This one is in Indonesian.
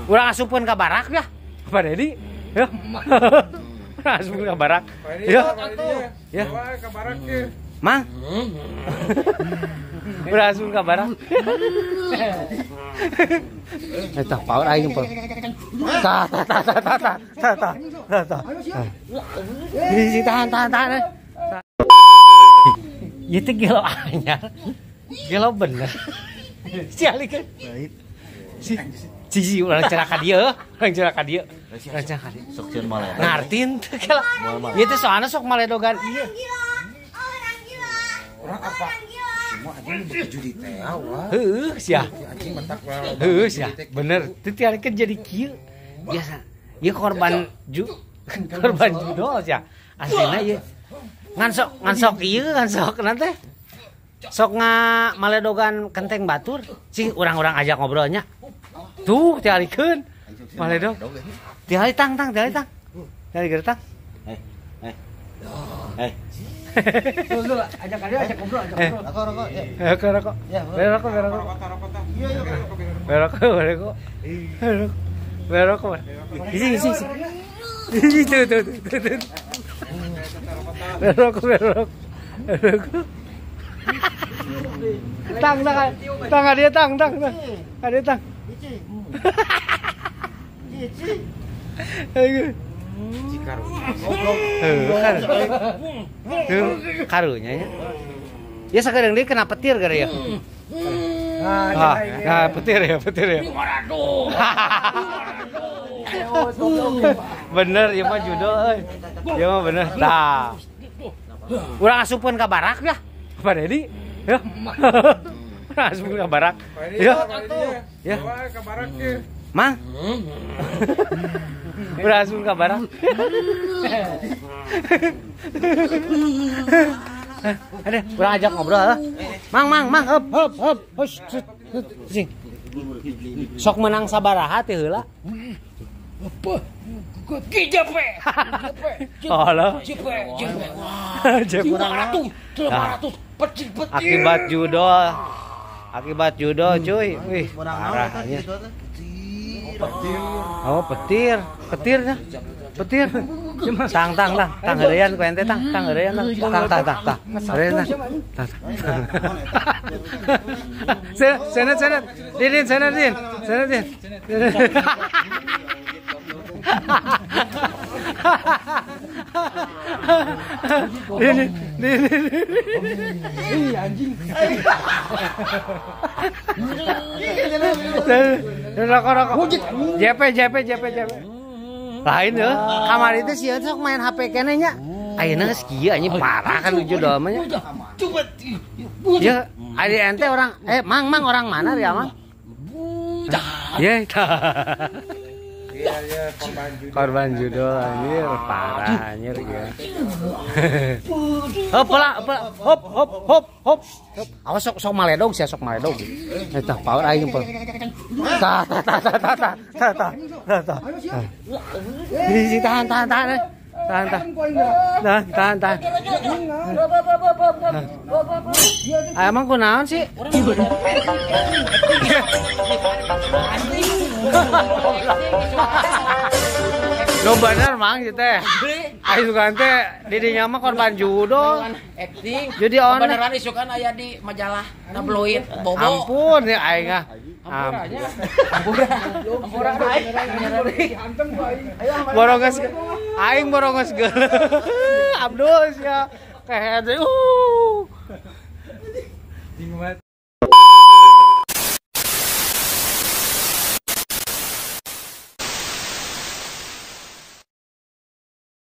Urang asupkeun ka barak ya. Pak Dedi. Ya. Asupkeun ka barak. Ya. Ya. Ka barak ge. Mang. Urang asupkeun ka barak. Eta paur aing peuh. Tah. Tahan. Itu gelo anyar. Gelo bener. Si Ali kan. Si urang ceraka dia, urang ceraka dia. Sok ceun maledogan. Ngartin teh gelo. Ieu teh soalna sok maledogan ieu. Orang apa? Semua anjing judi teh wah. Heuh sia. Anjing mentak wae. Heuh sia. Bener. Teu tiare kan jadi kieu. Biasa. Ieu korban judo sia. Aslinya ieu. Ngan sok ieu ngan sok nanti. Sok maledogan kenteng batur. Sih urang-urang ajak ngobrolnya. Tuh tiarikeun maledog. Tiari tang. Tiari geretang. Dulu ajak ngobrol. Rokok. Ya, rokok. Berokok. Isi. Tuh. Berokok. Tang. Ada tang. Karunya ya. Ya sakedeung deui kena petir gara ya. Petir ya. Bener ieu mah judo euy. Ieu mah bener. Tah. Urang asupkeun ka barak ya. Pak Dedi. Ya. Asupkeun ka barak. Ya. Ya. Ka barak ge. Mang. Urang asupkeun ka barak. Ada, urang ajak ngobrol. Mang, hop. Sing. Sok menang sabaraha teh heula? Apa? Kijepe. Oh lo. Jepe. Jep urang 500 petir. Akibat judo cuy. Wih, parahnya. Oh, petirnya. Petir. Tang heureyan ku ente tang heureyan tang. Heureyan tang. Senet. Din. Anjing. Rokok. JP. Lain ya, kamar itu sih sok main HP kene nya. Ayeuna geus kieu anjing parah kan judo mah nya. Ya, ari ente orang Mang orang mana ya, Mang? Ye. Iya, Korban judo anjir, parah anjir ya. Hop. Awas sok maledog sia sok maledog. Eta paur aing peuh. Tah. Isi tahan. Emang kunaon sih? Lo bener Mang gitu teh. Ayo sugan teh didinya mah korban judo. Acting. Jadi on. Beneran isukan aya di majalah tabloid Bobo. Ampun ya aing ah. Ampura Aing boronges geuleuh. Abdul ya kayak